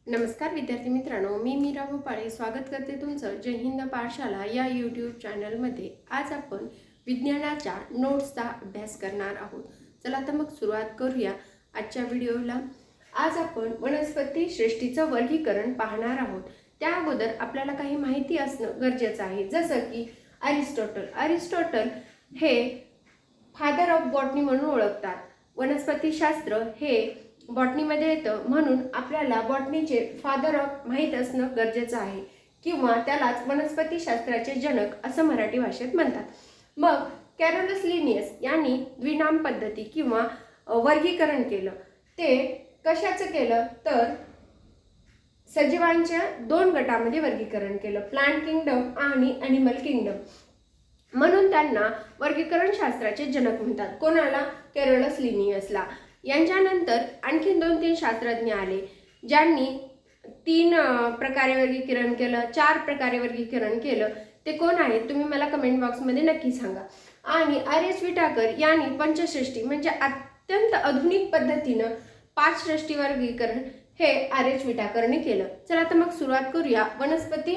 नमस्कार विद्यार्थी मित्रांनो, मी मीरा भोपाळे स्वागत करते तुमचं जय हिंद पाठशाला या यूट्यूब चॅनलमध्ये। आज आपण विज्ञानाच्या नोट्सचा अभ्यास करणार आहोत। चला तर मग सुरुवात करूया आजच्या व्हिडिओला। आज आपण वनस्पती सृष्टीचं वर्गीकरण पाहणार आहोत। त्या अगोदर आपल्याला काही माहिती असणं गरजेचं आहे, जसं की अरिस्टॉटल हे फादर ऑफ बॉटनी म्हणून ओळखतात। वनस्पतीशास्त्र हे बॉटनीमध्ये येतं, म्हणून आपल्याला बॉटनीचे फादर ऑफ माहीत असणं गरजेचं आहे, किंवा त्यालाच वनस्पतीशास्त्राचे जनक असं मराठी भाषेत म्हणतात। मग कॅरोलस लिनियस यांनी द्विनाम पद्धती किंवा वर्गीकरण केलं। ते कशाचं केलं तर सजीवांच्या दोन गटामध्ये वर्गीकरण केलं, प्लांट किंगडम आणि ॲनिमल किंगडम, म्हणून त्यांना वर्गीकरण शास्त्राचे जनक म्हणतात। कोणाला? कॅरोलस लिनियसला। यांच्यानंतर आणखीन 2-3 शास्त्रज्ञ आले, ज्यांनी 3 प्रकारे वर्गीकरण केलं, 4 प्रकारे वर्गीकरण केलं। ते कोण आहेत तुम्ही मला कमेंट बॉक्समध्ये नक्की सांगा। आणि आर.एच. विटाकर यांनी पंचसृष्टी म्हणजे अत्यंत आधुनिक पद्धतीनं 5 सृष्टी वर्गीकरण हे आर.एच. विटाकरने केलं। चला तर मग सुरुवात करूया वनस्पती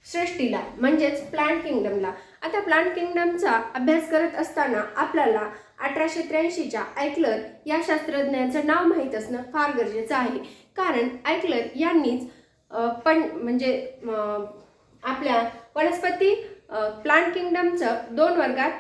सृष्टीला म्हणजेच प्लांट किंगडमला। आता प्लांट किंगडमचा अभ्यास करत असताना आपल्याला 1883च्या आयक्लर या शास्त्रज्ञाचं नाव माहीत असणं फार गरजेचं आहे, कारण आयक्लर यांनीच आपल्या वनस्पती प्लांट किंगडमचं 2 वर्गात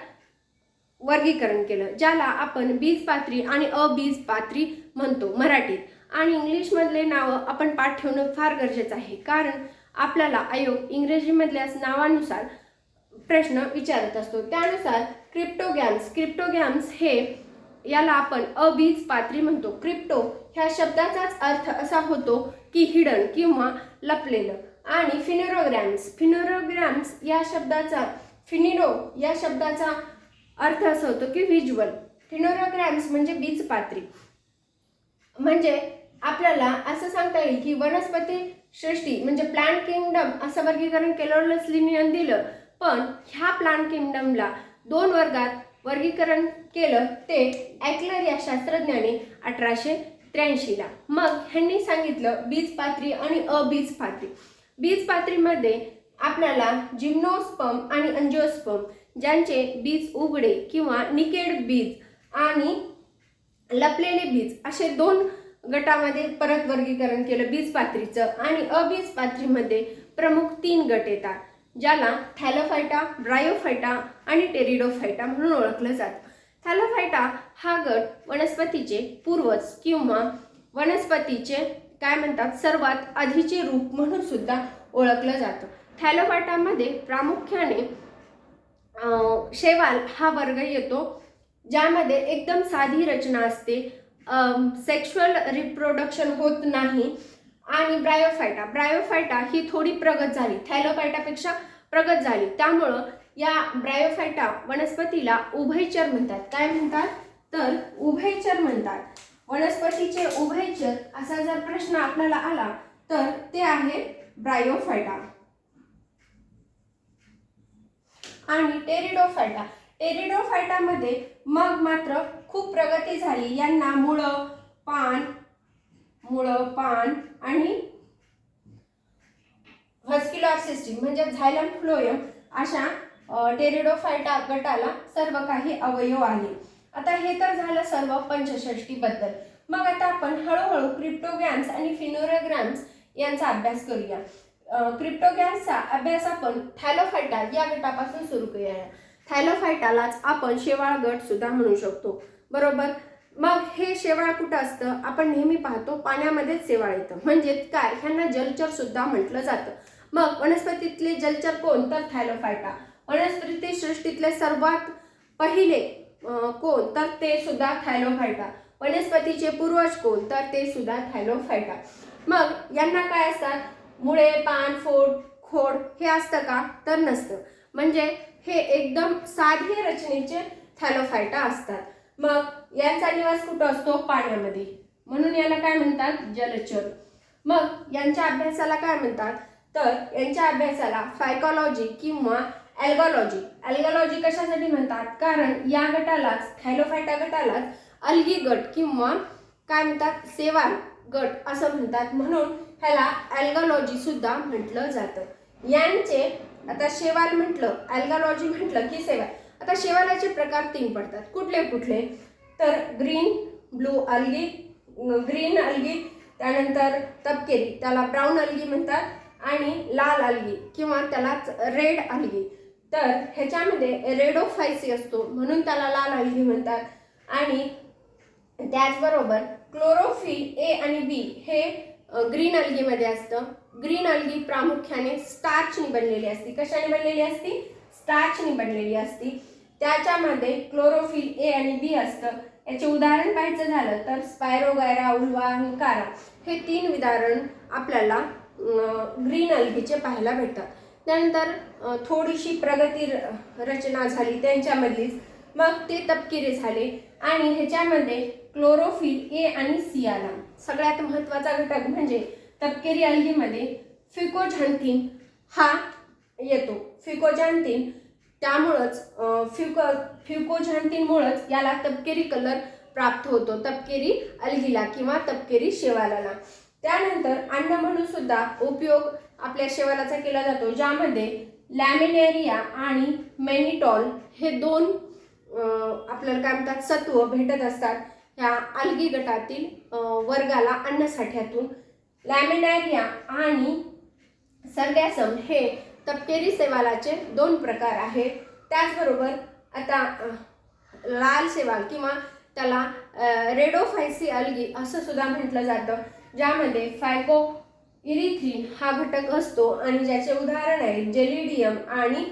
वर्गीकरण केलं, ज्याला आपण बीजपात्री आणि अबीजपात्री म्हणतो मराठीत। आणि इंग्लिशमधले नावं आपण पाठ ठेवणं फार गरजेचं आहे, कारण आपल्याला आयोग इंग्रजीमधल्या नावानुसार प्रश्न विचारत असतो। त्यानुसार क्रिप्टोगॅम्स हे याला आपण अबीजपात्री म्हणतो। क्रिप्टो ह्या शब्दाचाच अर्थ असा होतो की हिडन किंवा लपलेलं, आणि फिनेरोग्रॅम्स या शब्दाचा या शब्दाचा अर्थ असा होतो की व्हिज्युअल। फिनेरोग्रॅम्स म्हणजे बीजपात्री। म्हणजे आपल्याला असं सांगता येईल की वनस्पती सृष्टी म्हणजे प्लांट किंगडम असं वर्गीकरण कॅरोलस लिनियसने दिलं, पण ह्या प्लांट किंगडमला 2 वर्गात वर्गीकरण केलं ते आयक्लर या शास्त्रज्ञाने 1883ला। मग ह्यांनी सांगितलं बीजपात्री आणि अबीजपात्री। बीजपात्रीमध्ये आपल्याला जिम्नोस्पर्म आणि अँजिओस्पर्म, ज्यांचे बीज उघडे किंवा निकेड बीज आणि लपलेले बीज असे 2 गटामध्ये परत वर्गीकरण केलं बीजपात्रीचं। आणि अबीजपात्रीमध्ये प्रमुख 3 गट येतात, ज्याला थॅलोफायटा, ब्रायोफायटा आणि टेरिडोफायटा म्हणून ओळखलं जातं। थॅलोफायटा हा गट वनस्पतीचे पूर्वज किंवा वनस्पतीचे सर्वात आधीचे रूप म्हणून सुद्धा ओळखलं जातं। थॅलोफायटामध्ये प्रामुख्याने शैवाल हा वर्ग येतो, ज्यामध्ये एकदम साधी रचना असते, सेक्शुअल रिप्रोडक्शन होत नाही। आणि ब्रायोफायटा ही थोडी प्रगत झाली, थॅलोफायटापेक्षा प्रगत झाली, त्यामुळं या ब्रायोफायटा वनस्पतीला उभयचर म्हणतात। काय म्हणतात तर उभयचर म्हणतात। वनस्पतीचे उभयचर असा जर प्रश्न आपल्याला आला तर ते आहे ब्रायोफायटा। आणि टेरिडोफायटामध्ये मग मात्र खूप प्रगती झाली। यांना मुळं, पान आणि व्हस्क्युलर सिस्टीम म्हणजे झायलम फ्लोएम अशा टेरिडोफायटा गटाला सर्व काही अवयव आले। आता हे तर झालं सर्व पंचसृष्टीबद्दल। मग आता आपण हळूहळू क्रिप्टोगॅम्स आणि फिनेरोग्रॅम्स यांचा अभ्यास करूया। क्रिप्टोगॅम्सचा अभ्यास आपण थॅलोफायटा या गटापासून सुरू करूया। थॅलोफायटालाच आपण शेवाळ गट सुद्धा म्हणू शकतो, बरोबर। मग हे शेवाळ कुठं असतं? आपण नेहमी पाहतो पाण्यामध्येच शेवाळ येतं, म्हणजे काय, ह्यांना जलचर सुद्धा म्हटलं जातं। मग वनस्पतीतले जलचर कोण तर थॅलोफायटा। वनस्पती सृष्टीतले सर्वात पहिले कोण तर ते सुद्धा थॅलोफायटा। वनस्पतीचे पूर्वज कोण तर ते सुद्धा थॅलोफायटा। मग यांना काय असतात? मुळे, पान, खोड हे असतं का तर नसतं, म्हणजे हे एकदम साधे रचनेचे थॅलोफायटा असतात। मग यांचा निवास कुठं असतो? पाण्यामध्ये, म्हणून याला काय म्हणतात? जलचर। मग यांच्या अभ्यासाला काय म्हणतात तर यांच्या अभ्यासाला फायकोलॉजी किंवा अल्गॉलॉजी कशासाठी म्हणतात? कारण या गटालाच, थॅलोफायटा गटालाच अल्गी गट किंवा काय म्हणतात, गट असं म्हणतात, म्हणून ह्याला ॲल्गॉलॉजी सुद्धा म्हटलं जातं. यांचे आता शेवाल म्हटलं, ॲल्गॉलॉजी म्हटलं की शेवाल. आता शेवालाचे प्रकार 3 पडतात. कुठले कुठले तर green blue algae, green algae, त्यानंतर तपकिरी त्याला ब्राऊन अल्गी म्हणतात, आणि लाल अल्गी किंवा त्यालाच रेड अल्गी. तर ह्याच्यामध्ये रेडोफायसी असतो म्हणून त्याला लाल अल्गी म्हणतात. आणि त्याचबरोबर क्लोरोफिल ए आणि बी हे ग्रीन अल्गीमध्ये असतं. ग्रीन अल्गी प्रामुख्याने स्टार्चनी बनलेली असते. कशाने बनलेली असती? स्टार्चनी बनलेली असती. त्याच्यामध्ये क्लोरोफिल ए आणि बी असतं. याचे उदाहरण पाहायचं झालं तर स्पायरोगायरा, उल्वा आणि कारा हे 3 उदाहरण आपल्याला ग्रीन अल्गीचे पाहायला भेटतात. त्यानंतर थोडीशी प्रगती रचना झाली त्यांच्यामधलीच, मग ते तपकिरी झाले आणि ह्याच्यामध्ये क्लोरोफिल ए आणि सी आला. सगळ्यात महत्त्वाचा घटक म्हणजे तपकिरी अल्गीमध्ये फिकोझॅन्थिन हा येतो. फिकोझॅन्थिन त्यामुळंच फिकोझॅन्थिनमुळंच याला तपकिरी कलर प्राप्त होतो, तपकिरी अल्गीला किंवा तपकिरी शेवालाला. त्यानंतर अन्न म्हणून सुद्धा उपयोग आपल्या शेवालाचा केला जातो, ज्यामध्ये लॅमिनेरिया आणि मॅनिटॉल हे 2 आपल्याला काय म्हणतात सत्व भेटत असतात ह्या अल्गी गटातील वर्गाला अन्नसाठ्यातून. लॅमिनेरिया आणि सर्गॅसम हे तपकिरी शेवालाचे 2 प्रकार आहेत. त्याचबरोबर आता लाल शेवाल किंवा त्याला रेडोफायसी अल्गी असं सुद्धा म्हटलं जातं, ज्यामध्ये फायको इरिथ्रिन हा घटक असतो आणि ज्याचे उदाहरण आहेत जेलिडियम आणि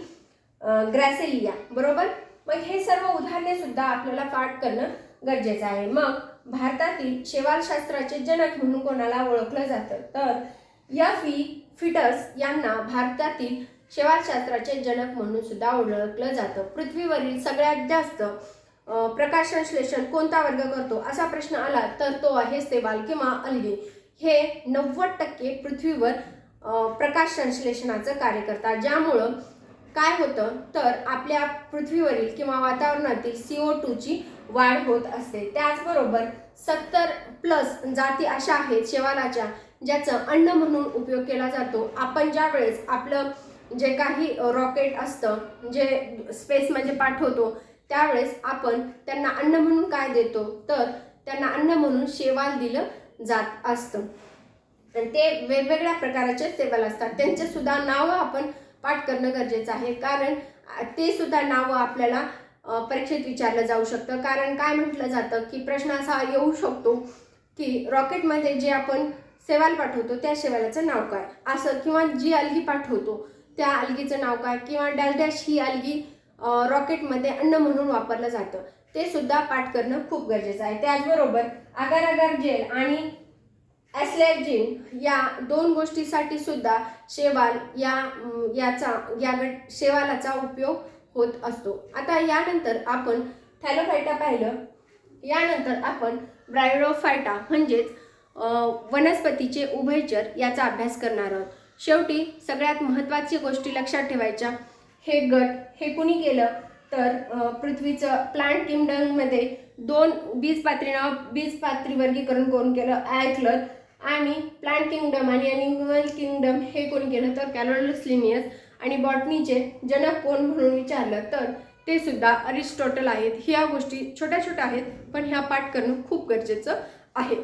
ग्रॅसेलिया. बरोबर. मग हे सर्व उदाहरणे सुद्धा आपल्याला पाठ करणं गरजेचं आहे. मग भारतातील शेवालशास्त्राचे जनक म्हणून कोणाला ओळखलं जातं तर एफ.ई. फिटर्स यांना भारतातील शेवालशास्त्राचे जनक म्हणून सुद्धा ओळखलं जातं. पृथ्वीवरील सगळ्यात जास्त प्रकाशसंश्लेषण कोणता वर्ग करतो असा प्रश्न आला तर तो आहे शेवाल किंवा अल्गी. हे 90% पृथ्वीवर प्रकाशसंश्लेषणाचं कार्य करतात, ज्यामुळं काय होतं तर आपल्या पृथ्वीवरील किंवा वातावरणातील CO2ची वाढ होत असते. त्याचबरोबर 70+ जाती अशा आहेत शेवालाच्या ज्याचं अन्न म्हणून उपयोग केला जातो. आपण ज्या वेळेस आपलं जे काही रॉकेट असतं जे स्पेसमध्ये पाठवतो त्यावेळेस आपण त्यांना अन्न म्हणून काय देतो तर त्यांना अन्न म्हणून शेवाल दिलं जात असतं. आणि ते वेगवेगळ्या प्रकारचे शेवाल असतात, त्यांचे सुद्धा नावं आपण पाठ करणं गरजेचं आहे, कारण ते सुद्धा नावं आपल्याला परीक्षेत विचारलं जाऊ शकतं. कारण काय म्हटलं जातं की प्रश्न असा येऊ शकतो की रॉकेटमध्ये जे आपण शेवाल पाठवतो त्या शेवालाचं नाव काय असं, किंवा जी अल्गी पाठवतो त्या अल्गीचं नाव काय, किंवा डॅश डॅश ही अल्गी रॉकेटमध्ये अन्न म्हणून वापरलं जातं, ते सुद्धा पाठ करणं खूप गरजेचं आहे. त्याचबरोबर अगर अगर जेल आणि ॲस्लॅजिन या 2 गोष्टीसाठी सुद्धा शेवाल शेवालाचा उपयोग होत असतो. आता यानंतर आपण थॅलोफायटा पाहिलं. यानंतर आपण ब्रायोफायटा म्हणजेच वनस्पतीचे उभयचर याचा अभ्यास करणार आहोत. शेवटी सगळ्यात महत्त्वाची गोष्टी लक्षात ठेवायच्या. हे गट हे कुणी केलं तर पृथ्वीचं प्लांट किंगडममध्ये 2 बीजपात्री वर्गीकरण कोण केलं? ॲल्कलर. आणि प्लांट किंगडम आणि ॲनिमल किंगडम हे कोण केलं तर कॅरोलस लिनियस. आणि बॉटनीचे जनक कोण म्हणून विचारलं तर ते सुद्धा अरिस्टॉटल आहेत. ह्या गोष्टी छोट्या छोट्या आहेत पण ह्या पाठ करणं खूप गरजेचं आहे.